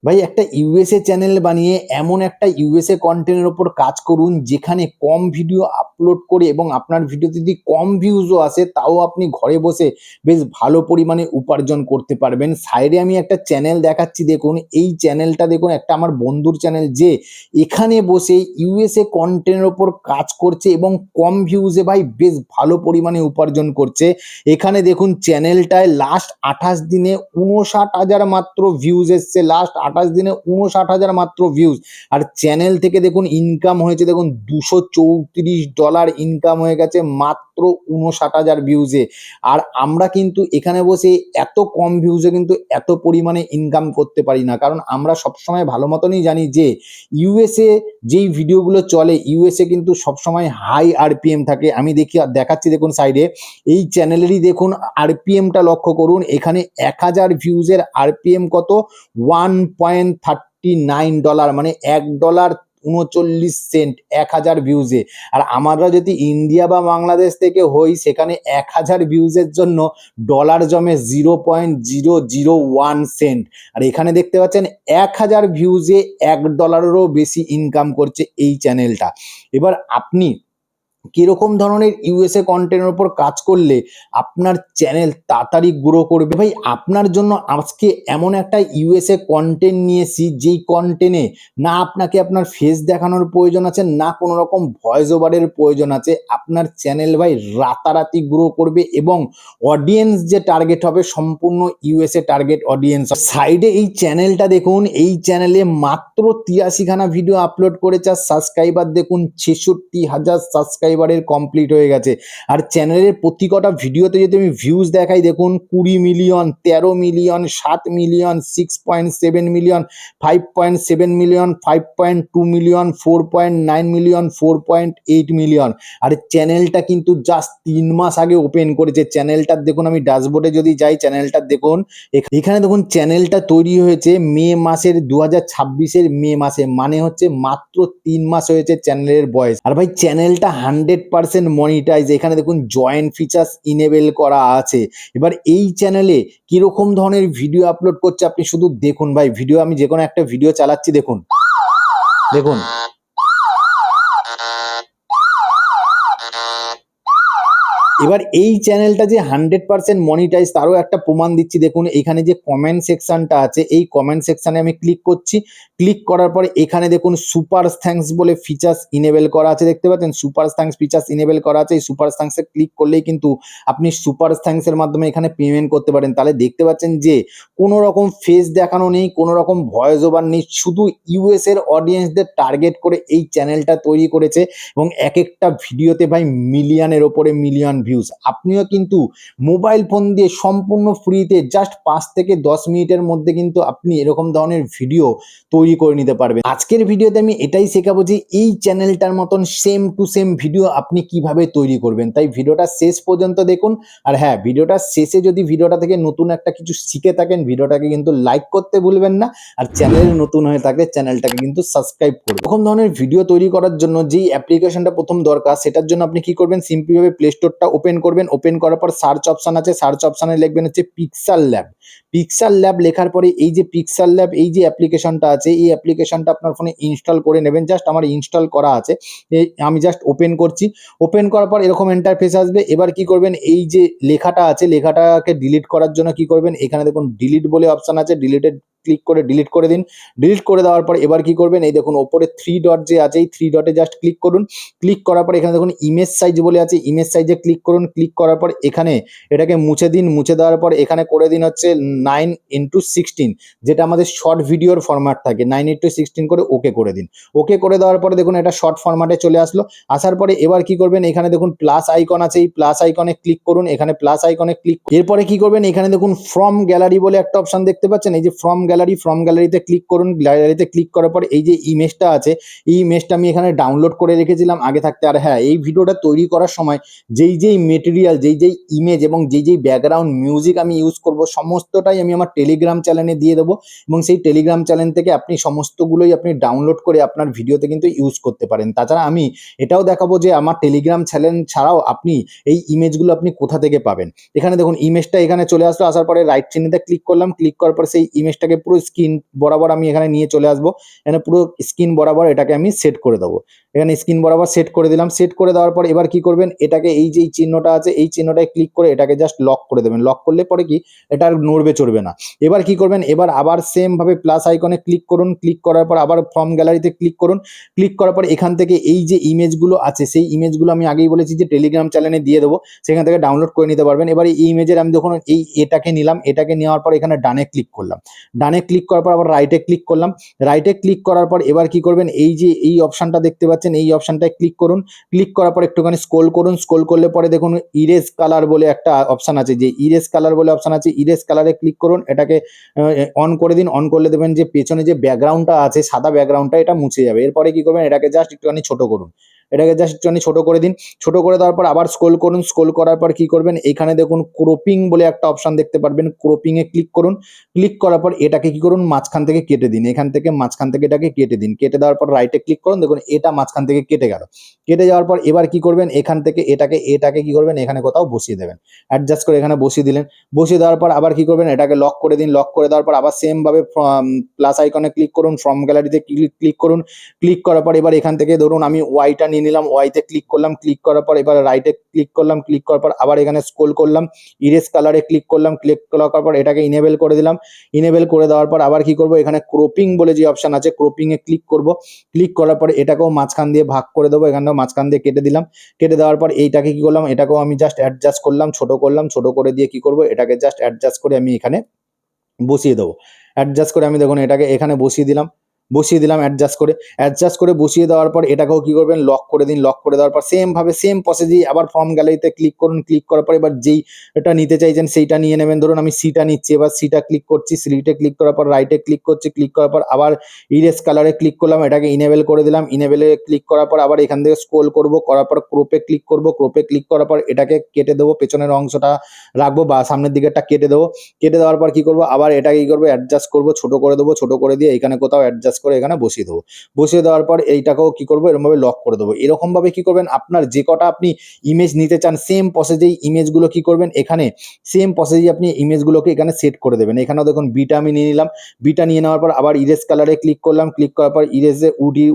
ভাই একটা USA channel বানিয়ে এমন একটা ইউএসএ কন্টেন্টের ওপর কাজ করুন যেখানে কম ভিডিও আপলোড করে এবং আপনার ভিডিওতে যদি কম ভিউজও আসে তাও আপনি ঘরে বসে বেশ ভালো পরিমাণে উপার্জন করতে পারবেন। সাইডে আমি একটা চ্যানেল দেখাচ্ছি, দেখুন এই চ্যানেলটা দেখুন, একটা আমার বন্ধুর চ্যানেল, যে এখানে বসে ইউএসএ কন্টেন্টের ওপর কাজ করছে এবং কম ভিউজে ভাই বেশ ভালো পরিমাণে উপার্জন করছে। এখানে দেখুন চ্যানেলটায় লাস্ট 28 দিনে 59,000 মাত্র ভিউজ এসছে, লাস্ট 28 দিনে 59,000 মাত্র ভিউজ। আর চ্যানেল থেকে দেখুন ইনকাম হয়েছে, দেখুন $234 ইনকাম হয়ে গেছে মাত্র 59,000 ভিউজে। আর আমরা কিন্তু এখানে বসে এত কম ভিউজে কিন্তু এত পরিমাণে ইনকাম করতে পারি না, কারণ আমরা সবসময় ভালো মতনই জানি যে ইউএসএ যেই ভিডিওগুলো চলে, ইউএসএ কিন্তু সবসময় হাই আরপিএম থাকে। আমি দেখাচ্ছি, দেখুন সাইডে এই চ্যানেলেরই দেখুন আরপিএমটা লক্ষ্য করুন, এখানে 1000 ভিউজের আরপিএম কত, $1.39, মানে $1.39, 1000 ভিউজে। আর আমরা যদি ইন্ডিয়া বা বাংলাদেশ থেকে হই, সেখানে 1000 ভিউজের জন্য ডলার জমে $0.001। আর এখানে দেখতে পাচ্ছেন 1000 ভিউজে $1 বেশি ইনকাম করছে এই চ্যানেলটা। এবার আপনি কিরকম ধরনের ইউএসএ কন্টেন্টের উপর কাজ করলে আপনার চ্যানেল তাড়াতাড়ি গ্রো করবে? ভাই আপনার জন্য আজকে এমন একটা ইউএসএ কন্টেন্ট নিয়ে এসেছি, যেই কন্টেন্টে না আপনাকে আপনার ফেস দেখানোর প্রয়োজন আছে, না কোনো রকম ভয়েস ওভারের প্রয়োজন আছে। আপনার চ্যানেল ভাই রাতারাতি গ্রো করবে এবং অডিয়েন্স যে টার্গেট হবে সম্পূর্ণ ইউএসএ টার্গেট অডিয়েন্স। সাইডে এই চ্যানেলটা দেখুন, এই চ্যানেলে মাত্র 83খানা ভিডিও আপলোড করেছে, আর সাবস্ক্রাইবার দেখুন 66,000 সাবস্ক্রাইবারের কমপ্লিট হয়ে গেছে। আর চ্যানেলের প্রতি কটা ভিডিওতে যদি আমি ভিউজ দেখাই, দেখুন 20 million, 13 million, 7 million, 6.7 million, 5.7 million, 5.2 million, 4.9 million, 4.8 million. আর চ্যানেলটা কিন্তু জাস্ট 3 মাস আগে ওপেন করেছে। চ্যানেলটার দেখুন, আমি ড্যাশবোর্ডে যদি যাই, চ্যানেলটা দেখুন, এখানে দেখুন চ্যানেলটা তৈরি হয়েছে মে মাসের 2026-এর মে মাসে, মানে হচ্ছে মাত্র 3 মাস হয়েছে চ্যানেলের বয়স। আর ভাই চ্যানেলটা 100% মনিটাইজ। এখানে দেখুন জয়েন্ট ফিচার্স ইনেবল করা আছে। এবার এই চ্যানেলে কিরকম ধরনের ভিডিও আপলোড করছে আপনি শুধু দেখুন ভাই। ভিডিও আমি যে কোনো একটা ভিডিও চালাচ্ছি, দেখুন দেখুন এবার এই চ্যানেলটা যে 100% মনিটাইজ তারও একটা প্রমাণ দিচ্ছি। দেখুন এখানে যে কমেন্ট সেকশনটা আছে, এই কমেন্ট সেকশনে আমি ক্লিক করছি। ক্লিক করার পরে এখানে দেখুন সুপার থ্যাঙ্কস বলে ফিচার্স ইনেবল করা আছে, দেখতে পাচ্ছেন সুপার থ্যাঙ্কস ফিচার্স ইনেবল করা আছে। এই সুপার থ্যাঙ্কসে ক্লিক করলেই কিন্তু আপনি সুপার থ্যাঙ্কসের মাধ্যমে এখানে পেমেন্ট করতে পারেন। তাহলে দেখতে পাচ্ছেন যে কোনো রকম ফেস দেখানো নেই, কোনো রকম ভয়েস ওভার নেই, শুধু ইউএস এর অডিয়েন্সদের টার্গেট করে এই চ্যানেলটা তৈরি করেছে এবং এক একটা ভিডিওতে ভাই মিলিয়নের ওপরে মিলিয়ন ভিউজ। আপনিও কিন্তু মোবাইল ফোন দিয়ে সম্পূর্ণ ফ্রিতে জাস্ট 5 থেকে 10 মিনিটের মধ্যে কিন্তু আপনি এরকম ধরনের ভিডিও তৈরি করে নিতে পারবেন। আজকের ভিডিওতে আমি এটাই শেখাবো যে এই চ্যানেলটার মতন সেম টু সেম ভিডিও আপনি কিভাবে তৈরি করবেন। তাই ভিডিওটা শেষ পর্যন্ত দেখুন। আর হ্যাঁ, ভিডিওটা শেষে যদি ভিডিওটা থেকে নতুন একটা কিছু শিখে থাকেন, ভিডিওটাকে কিন্তু লাইক করতে ভুলবেন না। আর চ্যানেলে নতুন হয়ে থাকলে চ্যানেলটাকে কিন্তু সাবস্ক্রাইব করুন। এরকম ধরনের ভিডিও তৈরি করার জন্য যেই অ্যাপ্লিকেশনটা প্রথম দরকার, সেটার জন্য আপনি কি করবেন, সিম্পলিভাবে প্লে স্টোরটা ওপেন করবেন। ওপেন করার পর সার্চ অপশন আছে, সার্চ অপশনে লিখবেন হচ্ছে পিক্সাল ল্যাব। পিক্সাল ল্যাব লেখার পরে এই যে পিক্সাল ল্যাব এই যে অ্যাপ্লিকেশনটা আছে, এই অ্যাপ্লিকেশনটা আপনার ফোনে ইনস্টল করে নেবেন। জাস্ট আমার ইনস্টল করা আছে, আমি জাস্ট ওপেন করছি। ওপেন করার পর এরকম ইন্টারফেস আসবে। এবার কি করবেন, এই যে লেখাটা আছে, লেখাটাকে ডিলিট করার জন্য কি করবেন, এখানে দেখুন ডিলিট বলে অপশন আছে, ডিলিটেড ক্লিক করে ডিলিট করে দিন। ডিলিট করে দেওয়ার পর এবার কি করবেন, এই দেখুন ওপরে 3 ডট যে আছে, এই 3 ডটে জাস্ট ক্লিক করুন। ক্লিক করার পর এখানে দেখুন ইমেজ সাইজ বলে আছে, ইমেজ সাইজে ক্লিক করুন। ক্লিক করার পর এখানে এটাকে মুছে দিন। মুছে দেওয়ার পর এখানে করে দিন হচ্ছে 9:16, যেটা আমাদের শর্ট ভিডিওর ফরম্যাট থাকে, 9:16 করে ওকে করে দিন। ওকে করে দেওয়ার পরে দেখুন এটা শর্ট ফরম্যাটে চলে আসলো। আসার পরে এবার কি করবেন, এখানে দেখুন প্লাস আইকন আছে, এই প্লাস আইকনে ক্লিক করুন। এখানে প্লাস আইকনে ক্লিক, এরপরে কি করবেন, এখানে দেখুন ফ্রম গ্যালারি বলে একটা অপশন দেখতে পাচ্ছেন, এই যে ফ্রম গ্যালারিতে ক্লিক করুন। গ্যালারিতে ক্লিক করার পর এই যে ইমেজটা আছে, এই ইমেজটা আমি এখানে ডাউনলোড করে রেখেছিলাম আগে থাকতে। আর হ্যাঁ, এই ভিডিওটা তৈরি করার সময় যেই মেটেরিয়াল, যেই ইমেজ এবং যেই ব্যাকগ্রাউন্ড মিউজিক আমি ইউজ করব, সমস্তটাই আমি আমার টেলিগ্রাম চ্যানেলে দিয়ে দেবো এবং সেই টেলিগ্রাম চ্যানেল থেকে আপনি সমস্তগুলোই আপনি ডাউনলোড করে আপনার ভিডিওতে কিন্তু ইউজ করতে পারেন। তাছাড়া আমি এটাও দেখাবো যে আমার টেলিগ্রাম চ্যানেল ছাড়াও আপনি এই ইমেজগুলো আপনি কোথা থেকে পাবেন। এখানে দেখুন ইমেজটা এখানে চলে আসলো। আসার পরে রাইট চিহ্নতে ক্লিক করলাম। ক্লিক করার পর সেই ইমেজটাকে পুরো স্ক্রিন বরাবর আমি এখানে নিয়ে চলে আসবো। এখানে পুরো স্ক্রিন বরাবর এটাকে আমি সেট করে দেবো। এখানে স্ক্রিন বরাবর সেট করে দিলাম। সেট করে দেওয়ার পর এবার কি করবেন, এটাকে এই যে এই চিহ্নটা আছে এই চিহ্নটায় ক্লিক করে এটাকে জাস্ট লক করে দেবেন। লক করলে পরে কি এটা আর নড়বে চড়বে না। এবার কি করবেন, এবার আবার সেম ভাবে প্লাস আইকনে ক্লিক করুন। ক্লিক করার পর আবার ফর্ম গ্যালারিতে ক্লিক করুন। ক্লিক করার পর এখান থেকে এই যে ইমেজগুলো আছে সেই ইমেজগুলো আমি আগেই বলেছি যে টেলিগ্রাম চ্যানেলে দিয়ে দেবো, সেখান থেকে ডাউনলোড করে নিতে পারবেন। এবার এই ইমেজের আমি যখন এটাকে নিলাম, এটাকে নেওয়ার পর এখানে ডানে ক্লিক করলাম। ডানে ক্লিক করার পর আবার রাইটে ক্লিক করলাম। রাইটে ক্লিক করার পর এবার কি করবেন, এই যে এই অপশনটা দেখতে পাচ্ছেন এই অপশনটায় ক্লিক করুন। ক্লিক করার পর একটুখানি স্ক্রোল করুন। স্ক্রোল করলে পরে দেখুন ইরেজ কালার বলে একটা অপশন আছে, যে ইরেজ কালার বলে অপশন আছে, ইরেজ কালারে ক্লিক করুন। এটাকে অন করে দিন। অন করলে দেবেন যে পেছনে যে ব্যাকগ্রাউন্ডটা আছে সাদা ব্যাকগ্রাউন্ডটা এটা মুছে যাবে। এরপরে কি করবেন, এটাকে জাস্ট একটুখানি ছোট করুন। এটাকে জাস্ট একটুখানি ছোট করে দিন। ছোট করে দেওয়ার পর আবার স্ক্রোল করুন। স্ক্রোল করার পর কি করবেন, এখানে দেখুন ক্রপিং বলে একটা অপশন দেখতে পারবেন, ক্রপিং এ ক্লিক করুন। ক্লিক করার পর এটাকে কি করুন, মাঝখান থেকে কেটে দিন। এখান থেকে মাঝখান থেকে এটাকে কেটে দিন। কেটে দেওয়ার পর রাইটে ক্লিক করুন। দেখুন এটা মাঝখান থেকে কেটে গেল। কেটে যাওয়ার পর এবার কি করবেন, এখান থেকে এটাকে কি করবেন, এখানে কোথাও বসিয়ে দেবেন। অ্যাডজাস্ট করে এখানে বসিয়ে দিলেন। বসিয়ে দেওয়ার পর আবার কি করবেন, এটাকে লক করে দিন। লক করে দেওয়ার পর আবার সেম ভাবে প্লাস আইকনে ক্লিক করুন। ফ্রম গ্যালারিতে ক্লিক করুন। ক্লিক করার পর এবার এখান থেকে ধরুন আমি ওয়াইটা নিয়ে নিলাম। ওয়াইতে ক্লিক করলাম। ক্লিক করার পর এবার রাইটে ক্লিক করলাম। ক্লিক করার পর আবার এখানে স্ক্রোল করলাম। ইরেজ কালারে ক্লিক করলাম। ক্লিক করার পর এটাকে ইনেবল করে দিলাম। ইনেবল করে দেওয়ার পর আবার কি করব, এখানে ক্রপিং বলে যে অপশন আছে ক্রপিং এ ক্লিক করব। ক্লিক করার পর এটাকেও মাঝখান দিয়ে ভাগ করে দেবো। এখানেও মাঝখান দিয়ে কেটে দিলাম। কেটে দেওয়ার পর এইটাকে কি করলাম, এটাকেও আমি জাস্ট অ্যাডজাস্ট করলাম, ছোট করলাম। ছোট করে দিয়ে কি করব, এটাকে জাস্ট অ্যাডজাস্ট করে আমি এখানে বসিয়ে দেবো। অ্যাডজাস্ট করে আমি দেখুন এটাকে এখানে বসিয়ে দিলাম। বসিয়ে দিলাম অ্যাডজাস্ট করে বসিয়ে দেওয়ার পর এটাকেও কি করবেন, লক করে দিন। লক করে দেওয়ার পর সেম ভাবে সেম প্রসেসেই আবার ফর্ম গ্যালারিতে ক্লিক করুন। ক্লিক করার পর এবার যেই এটা নিতে চাইছেন সেইটা নিয়ে নেবেন। ধরুন আমি সিটা নিচ্ছি। এবার সিটা ক্লিক করছি। সিটে ক্লিক করার পর রাইটে ক্লিক করছি। ক্লিক করার পর আবার ইরেজ কালারে ক্লিক করলাম। এটাকে ইনেবল করে দিলাম। ইনেবলে ক্লিক করার পর আবার এখান থেকে স্ক্রোল করব। করার পর ক্রপে ক্লিক করব। ক্রপে ক্লিক করার পর এটাকে কেটে দেবো। পেছনের অংশটা রাখবো বা সামনের দিকেরটা কেটে দেবো। কেটে দেওয়ার পর কি করব, আবার এটাকে কি করবো, অ্যাডজাস্ট করব, ছোট করে দেবো। ছোট করে দিয়ে এখানে কোথাও অ্যাডজাস্ট করে এখানে বসিয়ে দেবো। বসিয়ে দেওয়ার পর এইটাকেও কি করবো, এরকমভাবে লক করে দেবো। এরকমভাবে কি করবেন, আপনার যে কটা আপনি ইমেজ নিতে চান সেম প্রসেসেই ইমেজগুলো কি করবেন, এখানে সেম প্রসেসেই আপনি ইমেজগুলোকে এখানে সেট করে দেবেন। এখানেও দেখুন বিটা আমি নিয়ে নিলাম। বিটা নিয়ে নেওয়ার পর আবার ইরেজ কালারে ক্লিক করলাম। ক্লিক করার পর ইরেজে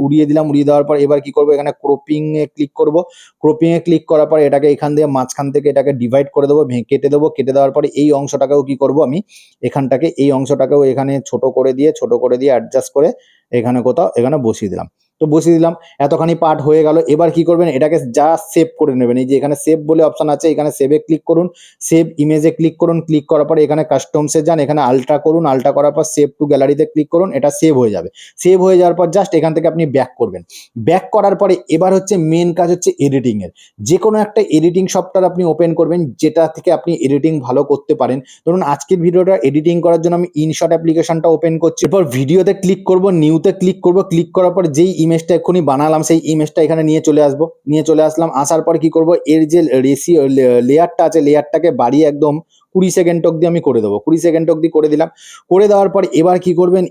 উড়িয়ে দিলাম। উড়িয়ে দেওয়ার পর এবার কি করবো, এখানে ক্রপিং এ ক্লিক করব। ক্রপিং এ ক্লিক করার পর এটাকে এখান দিয়ে মাঝখান থেকে এটাকে ডিভাইড করে দেবো, কেটে দেবো। কেটে দেওয়ার পরে এই অংশটাকেও কি করব, আমি এখানটাকে এই অংশটাকেও এখানে ছোট করে দিয়ে অ্যাডজাস্ট করে এখানে কোথাও এখানে বসিয়ে দিলাম। তো বসিয়ে দিলাম। এতখানি পার্ট হয়ে গেল। এবার কি করবেন, এটাকে জাস্ট সেভ করে নেবেন। এই যে এখানে সেভ বলে অপশন আছে, এখানে সেভে ক্লিক করুন। সেভ ইমেজে ক্লিক করুন। ক্লিক করার পরে এখানে কাস্টমসে যান। এখানে আল্ট্রা করুন। আল্ট্রা করার পর সেভ টু গ্যালারিতে ক্লিক করুন। এটা সেভ হয়ে যাবে। সেভ হয়ে যাওয়ার পর জাস্ট এখান থেকে আপনি ব্যাক করবেন। ব্যাক করার পরে এবার হচ্ছে মেন কাজ হচ্ছে এডিটিং এর। যে কোনো একটা এডিটিং সফটওয়্যার আপনি ওপেন করবেন যেটা থেকে আপনি এডিটিং ভালো করতে পারেন। ধরুন আজকের ভিডিওটা এডিটিং করার জন্য আমি ইনশট অ্যাপ্লিকেশনটা ওপেন করছি। এরপর ভিডিওতে ক্লিক করব, নিউতে ক্লিক করব। ক্লিক করার পর যেই ইমেজটা এক্ষুনি বানালাম সেই ইমেজটা এখানে নিয়ে চলে আসবো। নিয়ে চলে আসলাম। আসার পর কি করব, এর যে লেয়ারটা আছে লেয়ারটাকে বাড়িয়ে একদম 20 সেকেন্ড অব্দি আমি করে দেবো। 20 সেকেন্ড অব্দি করে দিলাম। করে দেওয়ার পর এবার কি করবেন,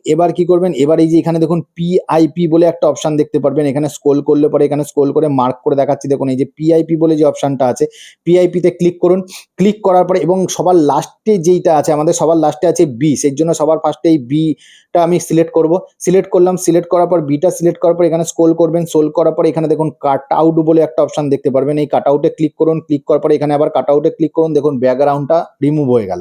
এবার এই যে এখানে দেখুন পিআইপি বলে একটা অপশন দেখতে পারবেন। এখানে স্ক্রোল করলে পরে এখানে স্ক্রোল করে মার্ক করে দেখাচ্ছি। দেখুন এই যে পিআইপি বলে যে অপশনটা আছে, পিআইপিতে ক্লিক করুন। ক্লিক করার পরে এবং সবার লাস্টে যেইটা আছে, আমাদের সবার লাস্টে আছে বি, সেই জন্য সবার ফার্স্টে এই বিটা আমি সিলেক্ট করব। সিলেক্ট করলাম। সিলেক্ট করার পর বিটা সিলেক্ট করার পর এখানে স্ক্রোল করবেন। স্ক্রোল করার পর এখানে দেখুন কাট আউট বলে একটা অপশন দেখতে পারবেন। এই কাট আউটে ক্লিক করুন। ক্লিক করার পর এখানে আবার কাট আউটে ক্লিক করুন। দেখুন ব্যাকগ্রাউন্ডটা রিমুভ হয়ে গেল।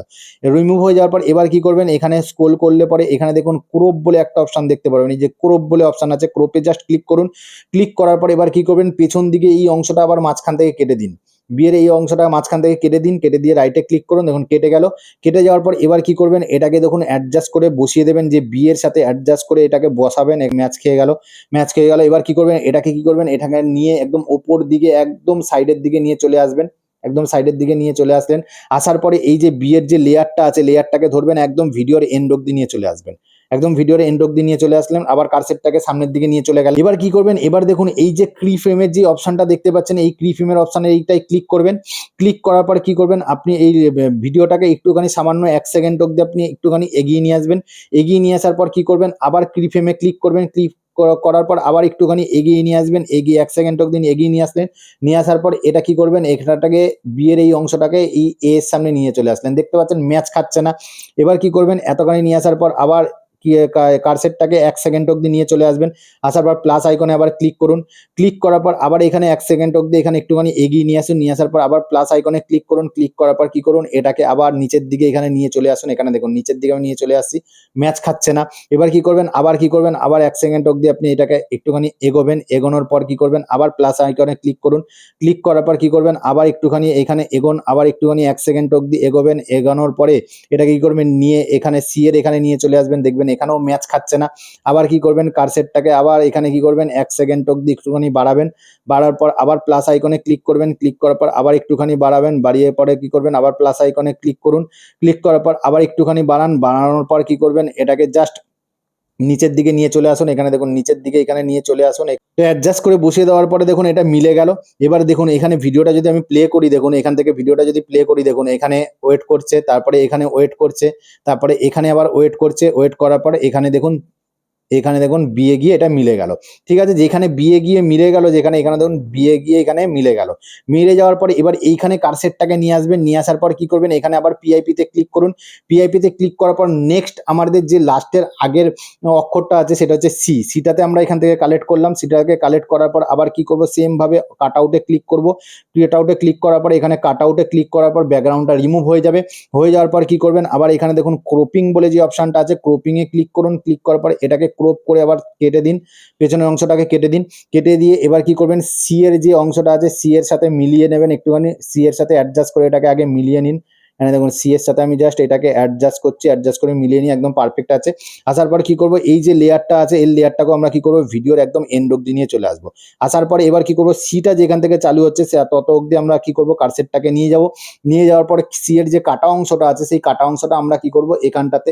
রিমুভ হয়ে যাওয়ার পর এবার কি করবেন, এখানে স্ক্রোল করলে পরে এখানে দেখুন ক্রপ বলে একটা অপশন দেখতে পারবেন। এই যে ক্রপ বলে অপশন আছে, ক্রপে জাস্ট ক্লিক করুন। ক্লিক করার পর এবার কি করবেন, পেছন দিকে এই অংশটা আবার মাঝখান থেকে কেটে দিন। বিয়ের এই অংশটা মাঝখান থেকে কেটে দিন। কেটে দিয়ে রাইটে ক্লিক করুন। দেখুন কেটে গেল। কেটে যাওয়ার পর এবার কি করবেন, এটাকে দেখুন অ্যাডজাস্ট করে বসিয়ে দেবেন। যে বিয়ের সাথে অ্যাডজাস্ট করে এটাকে বসাবেন। ম্যাচ খেয়ে গেল। ম্যাচ খেয়ে গেল। এবার কি করবেন, এটাকে এটাকে নিয়ে একদম ওপর দিকে একদম সাইডের দিকে নিয়ে চলে আসবেন। একদম সাইডের দিকে নিয়ে চলে আসলেন। আসার পরে এই যে বিয়ের যে লেয়ারটা আছে লেয়ারটাকে ধরবেন, একদম ভিডিওর এন্ড অব্দি নিয়ে চলে আসবেন। একদম ভিডিওর এন্ড অব্দি নিয়ে চলে আসলেন। আবার কার্সেটটাকে সামনের দিকে নিয়ে চলে গেল। এবার কি করবেন, এবার দেখুন এই যে ক্রি ফ্রেমের যে অপশনটা দেখতে পাচ্ছেন, এই ক্রি ফ্রেমের অপশনে এইটাই ক্লিক করবেন। ক্লিক করার পর কি করবেন, আপনি এই ভিডিওটাকে একটুখানি সামান্য 1 সেকেন্ড অব্দি আপনি একটুখানি এগিয়ে নিয়ে আসবেন। এগিয়ে নিয়ে আসার পর কি করবেন, আবার ক্রি ফ্রেমে ক্লিক করবেন। ক্লিক করার পর আবার একটুখানি এগিয়ে নিয়ে আসবেন। এগিয়ে 1 সেকেন্ড অব্দি এগিয়ে নিয়ে আসলেন। নিয়ে আসার পর এটা কি করবেন, এখানটাকে বিয়ের এই অংশটাকে এই এর সামনে নিয়ে চলে আসলেন। দেখতে পাচ্ছেন ম্যাচ খাচ্ছে না। এবার কি করবেন, এতখানি নিয়ে আসার পর আবার কার্সেটটাকে 1 সেকেন্ড অবধি নিয়ে চলে আসবেন। আসার পর প্লাস আইকনে আবার ক্লিক করুন। ক্লিক করার পর আবার এখানে 1 সেকেন্ড অবধি এখানে একটুখানি এগিয়ে নিয়ে আসুন। নিয়ে আসার পর আবার প্লাস আইকনে ক্লিক করুন। ক্লিক করার পর কি করুন, এটাকে আবার নিচের দিকে এখানে নিয়ে চলে আসুন। এখানে দেখুন নিচের দিকে আমি নিয়ে চলে আসছি, ম্যাচ খাচ্ছে না। এবার কি করবেন, আবার 1 সেকেন্ড অবধি আপনি এটাকে একটুখানি এগোবেন। এগোনোর পর কি করবেন, আবার প্লাস আইকনে ক্লিক করুন। ক্লিক করার পর কি করবেন, আবার একটুখানি এখানে এগোন, আবার একটুখানি 1 সেকেন্ড অবধি এগোবেন। এগোনোর পরে এটাকে কি করবেন, নিয়ে এখানে সি এর এখানে নিয়ে চলে আসবেন। দেখবেন এখানেও ম্যাচ খাচ্ছে না। আবার কি করবেন, কার্সেটটাকে আবার এখানে কি করবেন, 1 সেকেন্ড অবধি একটুখানি বাড়াবেন। বাড়ার পর আবার প্লাস আইকনে ক্লিক করবেন। ক্লিক করার পর আবার একটুখানি বাড়াবেন। বাড়িয়ে পরে কি করবেন, আবার প্লাস আইকনে ক্লিক করুন। ক্লিক করার পর আবার একটুখানি বাড়ান। বাড়ানোর পর কি করবেন, এটাকে জাস্ট নিচের দিকে নিয়ে চলে আসুন। এখানে দেখুন নিচের দিকে এখানে নিয়ে চলে আসুন। অ্যাডজাস্ট করে বসিয়ে দেওয়ার পরে দেখুন এটা মিলে গেল। এবার দেখুন এখানে ভিডিওটা যদি আমি প্লে করি, দেখুন এখান থেকে ভিডিওটা যদি প্লে করি, দেখুন এখানে ওয়েট করছে, তারপরে এখানে ওয়েট করছে, তারপরে এখানে আবার ওয়েট করছে। ওয়েট করার পরে এখানে দেখুন বিয়ে গিয়ে এটা মিলে গেল। ঠিক আছে, যেখানে বিয়ে গিয়ে মিলে গেল, যেখানে এখানে দেখুন বিয়ে গিয়ে এখানে মিলে গেল। মিলে যাওয়ার পরে এবার এইখানে কার্সেটটাকে নিয়ে আসবেন। নিয়ে আসার পর কি করবেন, এখানে আবার পিআইপিতে ক্লিক করুন। পিআইপিতে ক্লিক করার পর নেক্সট আমাদের যে লাস্টের আগের অক্ষরটা আছে সেটা হচ্ছে সি। সিটাতে আমরা এখান থেকে কালেক্ট করলাম। সিটাকে কালেক্ট করার পর আবার কি করব, সেম ভাবে কাট আউটে ক্লিক করব। কাট আউটে ক্লিক করার পর এখানে কাট আউটে ক্লিক করার পর ব্যাকগ্রাউন্ডটা রিমুভ হয়ে যাবে। হয়ে যাওয়ার পর কি করবেন, আবার এখানে দেখুন ক্রপিং বলে যে অপশনটা আছে, ক্রপিং এ ক্লিক করুন। ক্লিক করার পর এটাকে ক্রপ করে আবার কেটে দিন, পেছনের অংশটাকে কেটে দিন। কেটে দিয়ে এবার কি করবেন, সি এর যে অংশটা আছে সি এর সাথে মিলিয়ে নেবেন। একটুখানি সি এর সাথে অ্যাডজাস্ট করে এটাকে আগে মিলিয়ে নিন। এখানে দেখুন সি এর সাথে আমি জাস্ট এটাকে অ্যাডজাস্ট করছি, অ্যাডজাস্ট করে মিলিয়ে নিয়ে একদম পারফেক্ট আছে। আসার পর কি করব, এই যে লেয়ারটা আছে এই লেয়ারটাকেও আমরা কি করব, ভিডিওর একদম এন্ড অবধি নিয়ে চলে আসবো। আসার পরে এবার কি করব, সিটা যেখান থেকে চালু হচ্ছে সে তত অবধি আমরা কি করব, কার্সেটটাকে নিয়ে যাব। নিয়ে যাওয়ার পরে সি এর যে কাটা অংশটা আছে সেই কাটা অংশটা আমরা কি করব, এখানটাতে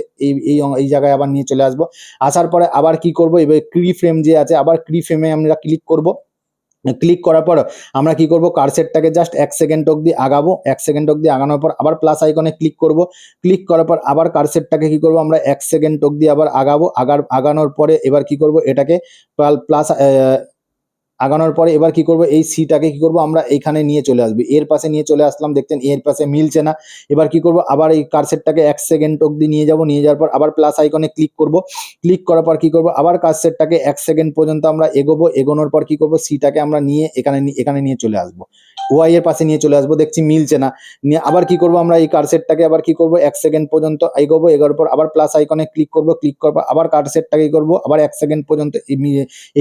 এই জায়গায় আবার নিয়ে চলে আসবো। আসার পরে আবার কি করব, এবার কি ফ্রেম যে আছে আবার কি ফ্রেমে আমরা ক্লিক করব। ক্লিক করার পর আমরা কি করব, কার্সেটটাকে জাস্ট 1 সেকেন্ড অবধি আগাবো। 1 সেকেন্ড অবধি আগানোর পর আবার প্লাস আইকনে ক্লিক করব। ক্লিক করার পর আবার কার্সেটটাকে কি করব, আমরা 1 সেকেন্ড অবধি আবার আগাবো। আগানোর পরে এবার কি করব, এটাকে প্লাস আগানোর পরে এবার কি করব, এই সিটাকে কি করব, আমরা এইখানে নিয়ে চলে আসবো। এর পাশে নিয়ে চলে আসলাম, দেখছেন এর পাশে মিলছে না। এবার কি করব, আবার এই কার্সেটটাকে 1 সেকেন্ড অবধি নিয়ে যাব। নিয়ে যাওয়ার পর আবার প্লাস আইকনে ক্লিক করব। ক্লিক করার পর কি করব, আবার কার্সেটটাকে 1 সেকেন্ড পর্যন্ত আমরা এগোবো। এগোনোর পর কি করব, সিটাকে আমরা নিয়ে এখানে নিয়ে চলে আসবো। ওয়াই এর পাশে নিয়ে চলে আসবো, দেখছি মিলছে না। নিয়ে আবার কি করব, আমরা এই কার্সেটটাকে আবার কি করব, 1 সেকেন্ড পর্যন্ত এগোবো। এগোর পর আবার প্লাস আইকনে ক্লিক করব। ক্লিক করার পর আবার কার্সেটটাকে কি করব, আবার 1 সেকেন্ড পর্যন্ত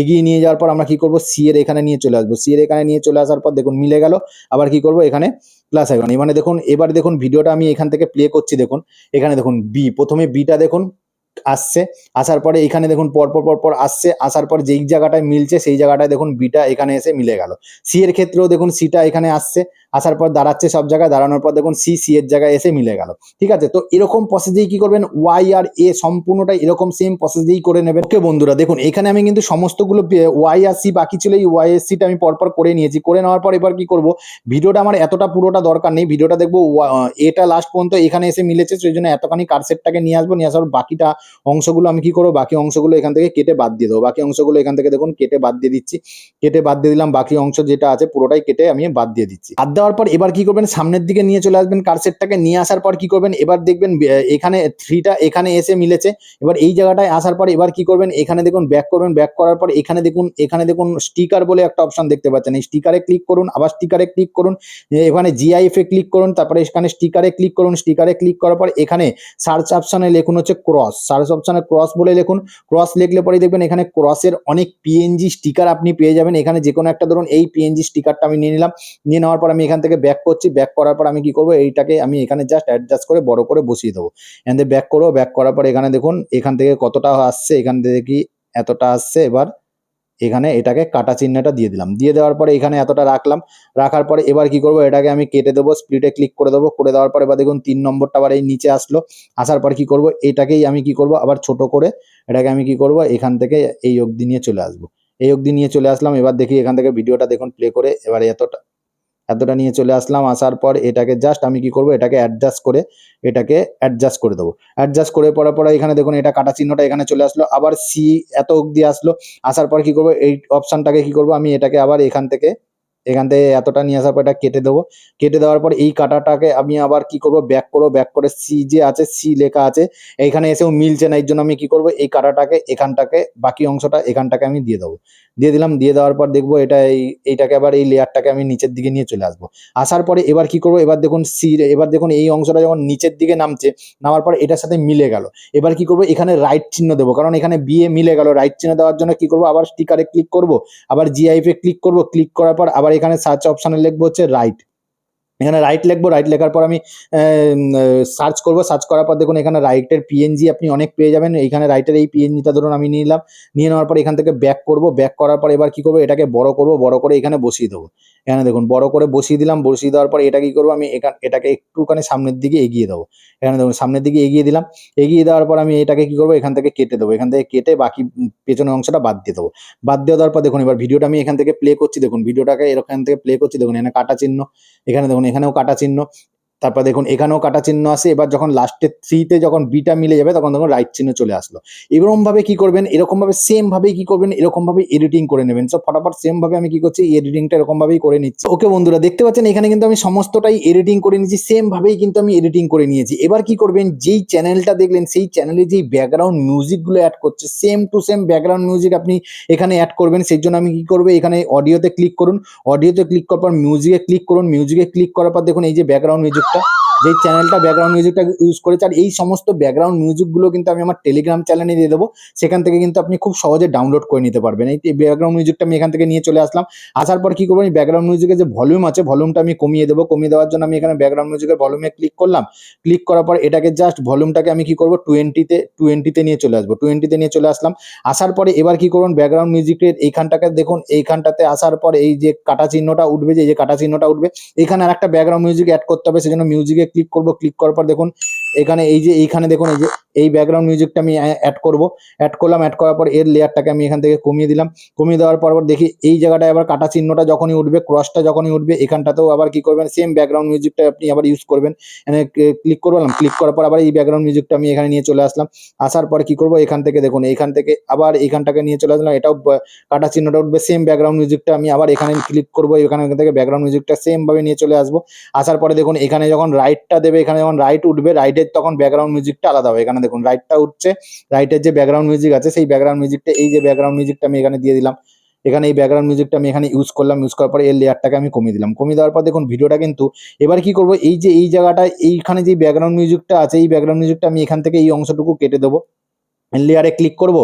এগিয়ে নিয়ে যাওয়ার পর আমরা কি করব, সি এর এখানে নিয়ে চলে আসবো। সি এর এখানে নিয়ে চলে আসার পর দেখুন মিলে গেল। আবার কি করব, এখানে প্লাস আইকন। মানে দেখুন এবার দেখুন ভিডিওটা আমি এখান থেকে প্লে করছি। দেখুন এখানে দেখুন বি, প্রথমে বিটা দেখুন আসছে। আসার পরে এখানে দেখুন পরপর আসছে। আসার পর যেই জায়গাটায় মিলছে সেই জায়গাটায় দেখুন বিটা এখানে এসে মিলে গেল। সি এর ক্ষেত্রেও দেখুন সিটা এখানে আসছে। আসার পর দাঁড়াচ্ছে সব জায়গায়, দাঁড়ানোর পর দেখুন সি এর জায়গায় এসে মিলে গেল। ঠিক আছে, তো এরকম প্রসেসেই কি করবেন, ওয়াই আর এ সম্পূর্ণটা এরকম সেম প্রসেসেই করে নেবেন। ওকে বন্ধুরা, দেখুন এখানে আমি কিন্তু সমস্তগুলো ওয়াই আর সি বাকি ছিল, এই ওয়াই এর সিটা আমি পরপর করে নিয়েছি। করে নেওয়ার পর এবার কি করব, ভিডিওটা আমার এতটা পুরোটা দরকার নেই। ভিডিওটা দেখবো এটা লাস্ট পর্যন্ত এখানে এসে মিলেছে, সেই জন্য এতখানি কার্সেটটাকে নিয়ে আসবো। নিয়ে আসার বাকিটা অংশগুলো আমি কি করবো, বাকি অংশগুলো এখান থেকে কেটে বাদ দিয়ে দেবো। বাকি অংশগুলো এখান থেকে দেখুন কেটে বাদ দিয়ে দিচ্ছি। কেটে বাদ দিয়ে দিলাম, বাকি অংশ যেটা আছে পুরোটাই কেটে আমি বাদ দিয়ে দিচ্ছি। বাদ দেওয়ার পর এবার কি করবেন, সামনের দিকে নিয়ে চলে আসবেন কার্সেটটাকে। নিয়ে আসার পর কি করবেন, এবার দেখবেন এখানে থ্রিটা এখানে এসে মিলেছে। এবার এই জায়গাটায় আসার পর এবার কি করবেন, এখানে দেখুন ব্যাক করবেন। ব্যাক করার পর এখানে দেখুন স্টিকার বলে একটা অপশন দেখতে পাচ্ছেন। এই স্টিকারে ক্লিক করুন, আবার স্টিকারে ক্লিক করুন। এখানে জিআইএফ এ ক্লিক করুন, তারপরে এখানে স্টিকারে ক্লিক করুন। স্টিকারে ক্লিক করার পর এখানে সার্চ অপশনে লিখুন হচ্ছে ক্রস। সার্চ অপশনে ক্রস বলে লিখুন। ক্রস লিখলে পরে দেখবেন এখানে ক্রসের অনেক পিএনজি স্টিকার আপনি পেয়ে যাবেন। এখানে যে কোনো একটা ধরুন এই পিএনজি স্টিকারটা আমি নিয়ে নিলাম। নিয়ে নেওয়ার পর আমি এখান থেকে ব্যাক করছি। ব্যাক করার পর আমি কি করবো, এইটাকে আমি এখানে জাস্ট অ্যাডজাস্ট করে বড় করে বসিয়ে দেবো। এখান থেকে ব্যাক করবো। ব্যাক করার পর এখানে দেখুন এখান থেকে কতটা আসছে, এখান থেকে কি এতটা আসছে। এবার এখানে এটাকে কাটা চিহ্নটা দিয়ে দিলাম। দিয়ে দেওয়ার পরে এখানে এতটা রাখলাম। রাখার পরে এবার কি করবো, এটাকে আমি কেটে দেবো, স্প্লিটে ক্লিক করে দেবো। করে দেওয়ার পরে এবার দেখুন 3 নম্বরটা আবার এই নিচে আসলো। আসার পর কি করবো, এটাকেই আমি কি করবো, আবার ছোট করে এটাকে আমি কি করবো, এখান থেকে এই অবধি নিয়ে চলে আসবো। এই অবধি নিয়ে চলে আসলাম। এবার দেখি এখান থেকে ভিডিওটা দেখুন প্লে করে। এবার এতটা নিয়ে চলে আসলাম। আসার পর এটাকে জাস্ট আমি কি করব, এটাকে অ্যাডজাস্ট করে দেবো। অ্যাডজাস্ট করে পরে এখানে দেখুন এটা কাটা চিহ্নটা এখানে চলে আসলো। আবার সি এত অবধি আসলো। আসার পর কি করব, এই অপশনটাকে কি করব, আমি এটাকে আবার এখান থেকে এখান থেকে এতটা নিয়ে আসার পর এটা কেটে দেবো। কেটে দেওয়ার পর এই কাটাটাকে আমি আবার কি করব, ব্যাক করবো, ব্যাক করে সি যে আছে, সি লেখা আছে, এইখানে এসেও মিলছে না, এর জন্য আমি কি করব, এই কাটাটাকে এখানটাকে বাকি অংশটা এখানটাকে আমি দিয়ে দেবো। দিয়ে দিলাম, দিয়ে দেওয়ার পর দেখবো এটা এইটাকে আবার এই লেয়ারটাকে আমি নিচের দিকে নিয়ে চলে আসবো। আসার পরে এবার কি করব, এবার দেখুন এবার দেখুন এই অংশটা যখন নিচের দিকে নামছে, নামার পর এটার সাথে মিলে গেল। এবার কি করব, এখানে রাইট চিহ্ন দেবো, কারণ এখানে বিয়ে মিলে গেল। রাইট চিহ্ন দেওয়ার জন্য কি করব, আবার স্টিকারে ক্লিক করব, আবার জিআইফে ক্লিক করব, ক্লিক করার পর আবার এখানে সার্চ অপশানে লিখবো হচ্ছে রাইট। এখানে রাইট লিখবো, রাইট লেখার পর আমি সার্চ করবো, সার্চ করার পর দেখুন এখানে রাইটের পিএনজি আপনি অনেক পেয়ে যাবেন। এইখানে রাইটের এই পিএনজিটা ধরুন আমি নিয়ে নিলাম, নিয়ে নেওয়ার পর এখান থেকে ব্যাক করব, ব্যাক করার পর এবার কি করবো, এটাকে বড় করব, বড় করে এখানে বসিয়ে দেবো। এখানে দেখুন বড় করে বসিয়ে দিলাম, বসিয়ে দেওয়ার পর এটা কি করবো, আমি এটাকে একটুখানি সামনের দিকে এগিয়ে দেবো। এখানে দেখুন সামনের দিকে এগিয়ে দিলাম, এগিয়ে দেওয়ার পর আমি এটাকে কি করবো, এখান থেকে কেটে দেবো, এখান থেকে কেটে বাকি পেছনের অংশটা বাদ দিয়ে দেবো। বাদ দিয়ে দেওয়ার পর দেখুন এবার ভিডিওটা আমি এখান থেকে প্লে করছি, দেখুন ভিডিওটাকে এখান থেকে প্লে করছি, দেখুন এখানে কাটা চিহ্ন, এখানে দেখুন এখানেও কাটা চিহ্ন, তারপর দেখুন এখানেও কাটা চিহ্ন আছে। এবার যখন লাস্টে থ্রিতে যখন বিটা মিলে যাবে তখন দেখুন রাইট চিহ্ন চলে আসলো। এরকম ভাবে কি করবেন, এরকম ভাবে সেম ভাবে কি করবেন, এরকম ভাবে এডিটিং করে নেবেন। সব ফটাফট সেম ভাবে আমি কি করছি, এই এডিটিংটা এরকম ভাবেই করে নিচ্ছি। ওকে বন্ধুরা, দেখতে পাচ্ছেন এখানে কিন্তু আমি সমস্তটাই এডিটিং করে নিয়েছি, সেম ভাবেই কিন্তু আমি এডিটিং করে নিয়েছি। এবার কি করবেন, যেই চ্যানেলটা দেখলেন সেই চ্যানেলে যেই ব্যাকগ্রাউন্ড মিউজিকগুলো অ্যাড করছে, same to same background music আপনি এখানে অ্যাড করবেন। সেই জন্য আমি কি করবো, এখানে অডিওতে ক্লিক করুন, অডিওতে ক্লিক করার পর মিউজিকে ক্লিক করুন, মিউজিকে ক্লিক করার পর দেখুন এই যে ব্যাকগ্রাউন্ড মিউজিকটা, যেই চ্যানেলটা ব্যাকগ্রাউন্ড মিউজিকটা ইউজ করেছে, আর এই সমস্ত ব্যাকগ্রাউন্ড মিউজিকগুলো কিন্তু আমি আমার টেলিগ্রাম চ্যানেলে দিয়ে দেবো। সেখান থেকে কিন্তু আপনি খুব সহজে ডাউনলোড করে নিতে পারবেন। এই ব্যাকগ্রাউন্ড মিউজিকটা আমি এখান থেকে নিয়ে চলে আসলাম। আসার পর কি করবো, এই ব্যাকগ্রাউন্ড মিউজিকের যে ভলিউম আছে, ভলিউমটা আমি কমিয়ে দেবো। কমিয়ে দেওয়ার জন্য আমি এখানে ব্যাকগ্রাউন্ড মিউজিকের ভলিউমে ক্লিক করলাম। ক্লিক করার পর এটাকে জাস্ট ভলিউমটাকে আমি কি করবো, টোয়েন্টিতে নিয়ে চলে আসবো। টোয়েন্টিতে নিয়ে চলে আসলাম। আসার পরে এবার কি করুন, ব্যাকগ্রাউন্ড মিউজিকের এইখানটাকে দেখুন, এইখানটাতে আসার পর এই যে কাটা চিহ্নটা উঠবে, যে কাটা চিহ্নটা উঠবে, এখানে আর একটা ব্যাকগ্রাউন্ড মিউজিক অ্যাড করতে হবে। সেজন্য মিউজিকে ক্লিক করবো, ক্লিক করার পর দেখুন এখানে এই যে এইখানে দেখুন এই যে এই ব্যাকগ্রাউন্ড মিউজিকটা আমি অ্যাড করবো। অ্যাড করলাম, অ্যাড করার পর এর লেয়ারটাকে আমি এখান থেকে কমিয়ে দিলাম। কমিয়ে দেওয়ার পর দেখি এই জায়গাটায় আবার কাটা চিহ্নটা যখনই উঠবে, ক্রসটা যখনই উঠবে, এখানটাতেও আবার কি করবেন, সেম ব্যাকগ্রাউন্ড মিউজিকটা আপনি আবার ইউজ করবেন। এখানে ক্লিক করলাম, ক্লিক করার পর আবার এই ব্যাকগ্রাউন্ড মিউজিকটা আমি এখানে নিয়ে চলে আসলাম। আসার পর কি করবো, এখান থেকে দেখুন এইখান থেকে আবার এইখানটাকে নিয়ে চলে আসলাম, এটাও কাটা চিহ্নটা উঠবে, সেম ব্যাকগ্রাউন্ড মিউজিকটা আমি আবার এখানে ক্লিক করবো, এখান থেকে ব্যাকগ্রাউন্ড মিউজিকটা সেম ভাবে নিয়ে চলে আসবো। আসার পরে দেখুন এখানে যখন রাইটটা দেবে, এখানে যখন রাইট উঠবে, রাইটের তখন ব্যাকগ্রাউন্ড মিউজিকটা আলাদা হবে। এখানে দেখুন রাইটটা উঠছে, রাইটের যে ব্যাকগ্রাউন্ড মিউজিক আছে সেই ব্যাকগ্রাউন্ড মিউজিকটা, এই যে ব্যাকগ্রাউন্ড মিউজিকটা আমি এখানে দিয়ে দিলাম। এখানে এই ব্যাকগ্রাউন্ড মিউজিকটা আমি এখানে ইউজ করলাম, ইউজ করার পরে এর লেয়ারটাকে আমি কমিয়ে দিলাম। কমিয়ে দেওয়ার পর দেখুন ভিডিওটা কিন্তু এবার কি করবো, এই যে এই জায়গাটায় এইখানে যে ব্যাকগ্রাউন্ড মিউজিকটা আছে, এই ব্যাকগ্রাউন্ড মিউজিকটা আমি এখান থেকে এই অংশটুকু কেটে দেবো। লেয়ারে ক্লিক করব,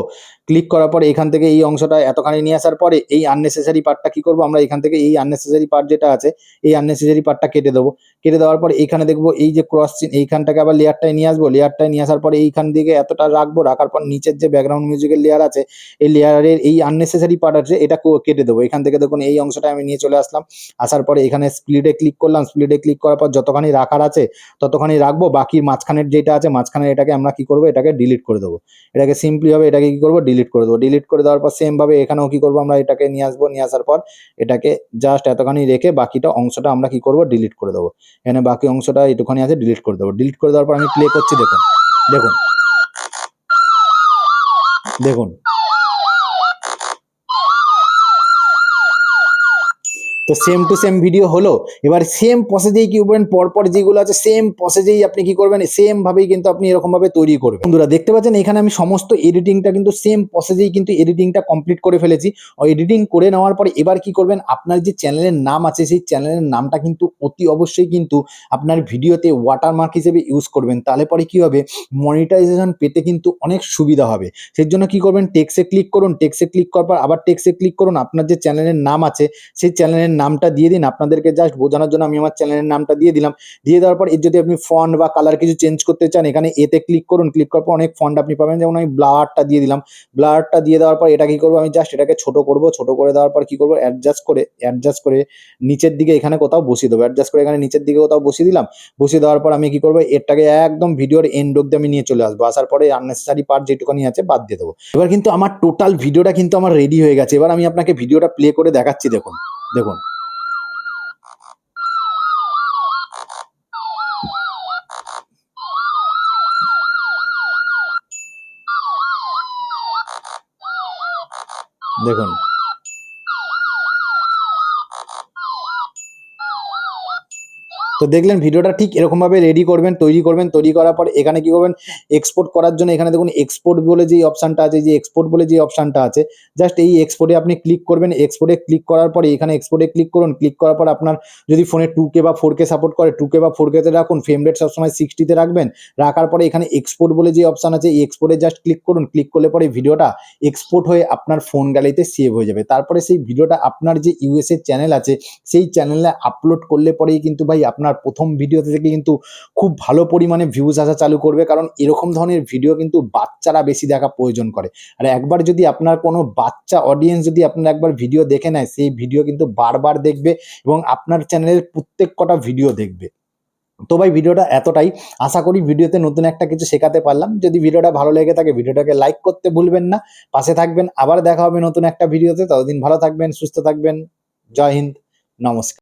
ক্লিক করার পরে এখান থেকে এই অংশটা এতখানি নিয়ে আসার পরে এই আননেসেসারি পার্টটা কি করব, আমরা এখান থেকে এই আননেসেসারি পার্ট যেটা আছে, এই আননেসেসারি পার্টটা কেটে দেবো। কেটে দেওয়ার পর এইখানে দেখবো এই যে ক্রস চিহ্ন, এইখানটাকে আবার লেয়ারটায় নিয়ে আসবো। লেয়ারটায় নিয়ে আসার পরে এইখান দিকে এতটা রাখবো, রাখার পর নিচের যে ব্যাকগ্রাউন্ড মিউজিকের লেয়ার আছে, এই লেয়ারের এই আননেসেসারি পার্ট আছে এটা কেটে দেবো। এখান থেকে দেখুন এই অংশটা আমি নিয়ে চলে আসলাম। আসার পরে এখানে স্প্লিটে ক্লিক করলাম, স্প্লিটে ক্লিক করার পর যতখানি রাখার আছে ততখানি রাখবো। বাকি মাঝখানের যেটা আছে, মাঝখানের এটাকে আমরা কি করবো, এটাকে ডিলিট করে দেবো। এটাকে সিম্পলি হবে, এটাকে কি করবো, ডিলিট করে দেবো। ডিলিট করে দেওয়ার পর সেম ভাবে এখানেও কি করবো, আমরা এটাকে নিয়ে আসবো। নিয়ে আসার পর এটাকে জাস্ট এতখানি রেখে বাকিটা অংশটা আমরা কি করবো, ডিলিট করে দেবো। এখানে বাকি অংশটা একটুখানি আছে, ডিলিট করে দেবো। ডিলিট করে দেওয়ার পর আমি প্লে করছি, দেখুন দেখুন দেখুন। তো সেম টু সেম ভিডিও হলো। এবার সেম প্রসেসেই কি করবেন, পরপর যেগুলো আছে সেম প্রসেসেই আপনি কি করবেন, সেম ভাবেই কিন্তু আপনি এরকম ভাবে তৈরি করবেন। বন্ধুরা দেখতে পাচ্ছেন এখানে আমি সমস্ত এডিটিংটা কিন্তু সেম প্রসেসেই কিন্তু এডিটিংটা কমপ্লিট করে ফেলেছি। এডিটিং করে নেওয়ার পরে এবার কি করবেন, আপনার যে চ্যানেলের নাম আছে সেই চ্যানেলের নামটা কিন্তু অতি অবশ্যই কিন্তু আপনার ভিডিওতে ওয়াটারমার্ক হিসেবে ইউজ করবেন। তাহলে পরে কি হবে, মনিটাইজেশন পেতে কিন্তু অনেক সুবিধা হবে। সেই জন্য কি করবেন, টেক্সে ক্লিক করুন, টেক্সে ক্লিক করার পর আবার টেক্সে ক্লিক করুন, আপনার যে চ্যানেলের নাম আছে সেই চ্যানেলের নামটা দিয়ে দিন। আপনাদেরকে জাস্ট বোঝানোর জন্য আমি আমার চ্যানেলের নামটা দিয়ে দিলাম। দিয়ে দেওয়ার পর এর যদি আপনি ফন্ট বা কালার কিছু চেঞ্জ করতে চান, এখানে এতে ক্লিক করুন। ক্লিক করার পর অনেক ফন্ট আপনি পাবেন, যেমন আমি ব্লারটা দিয়ে দিলাম। ব্লারটা দিয়ে দেওয়ার পর এটা কি করবো, আমি জাস্ট এটাকে ছোট করব। ছোট করে দেওয়ার পর কি করবো, অ্যাডজাস্ট করে নিচের দিকে এখানে কোথাও বসিয়ে দেবো। অ্যাডজাস্ট করে এখানে নিচের দিকে কোথাও বসিয়ে দিলাম। বসিয়ে দেওয়ার পর আমি কি করবো, এটাকে একদম ভিডিওর এন্ড অব্দি আমি নিয়ে চলে আসবো। আসার পরে আননেসেসারি পার্ট যেটুকুনি আছে বাদ দিয়ে দেবো। এবার কিন্তু আমার টোটাল ভিডিওটা কিন্তু আমার রেডি হয়ে গেছে। এবার আমি আপনাকে ভিডিওটা প্লে করে দেখাচ্ছি, দেখুন দেখুন দেখুন। তো দেখলেন ভিডিওটা ঠিক এরকমভাবে রেডি করবেন, তৈরি করার পর এখানে কি করবেন, এক্সপোর্ট করার জন্য এখানে দেখুন এক্সপোর্ট বলে যেই অপশানটা আছে, যে এক্সপোর্ট বলে যে অপশানটা আছে, জাস্ট এই এক্সপোর্টে আপনি ক্লিক করবেন। এক্সপোর্টে ক্লিক করার পরে এখানে এক্সপোর্টে ক্লিক করুন। ক্লিক করার পর আপনার যদি ফোনে 2K বা 4K সাপোর্ট করে 2K বা 4K-তে রাখুন, ফ্রেম রেট সবসময় 60-তে রাখবেন। রাখার পরে এখানে এক্সপোর্ট বলে যে অপশান আছে, এই এক্সপোর্টে জাস্ট ক্লিক করুন। ক্লিক করলে পরে ভিডিওটা এক্সপোর্ট হয়ে আপনার ফোন গ্যালারিতে সেভ হয়ে যাবে। তারপরে সেই ভিডিওটা আপনার যে ইউএস এর চ্যানেল আছে সেই চ্যানেলে আপলোড করলে পরেই কিন্তু ভাই আপনার প্রথম ভিডিওতে থেকে কিন্তু খুব ভালো পরিমাণে ভিউজ আসা চালু করবে। কারণ এরকম ধরনের ভিডিও কিন্তু বাচ্চারা বেশি দেখা প্রয়োজন করে। আর একবার যদি আপনার কোনো বাচ্চা অডিয়েন্স যদি আপনার একবার ভিডিও দেখে নেয়, সেই ভিডিও কিন্তু বারবার দেখবে এবং আপনার চ্যানেলের প্রত্যেক কটা ভিডিও দেখবে। তো ভাই ভিডিওটা এতটাই। আশা করি ভিডিওতে নতুন একটা কিছু শেখাতে পারলাম। যদি ভিডিওটা ভালো লেগে থাকে ভিডিওটাকে লাইক করতে ভুলবেন না। পাশে থাকবেন। আবার দেখা হবে নতুন একটা ভিডিওতে। ততদিন ভালো থাকবেন, সুস্থ থাকবেন। জয় হিন্দ, নমস্কার।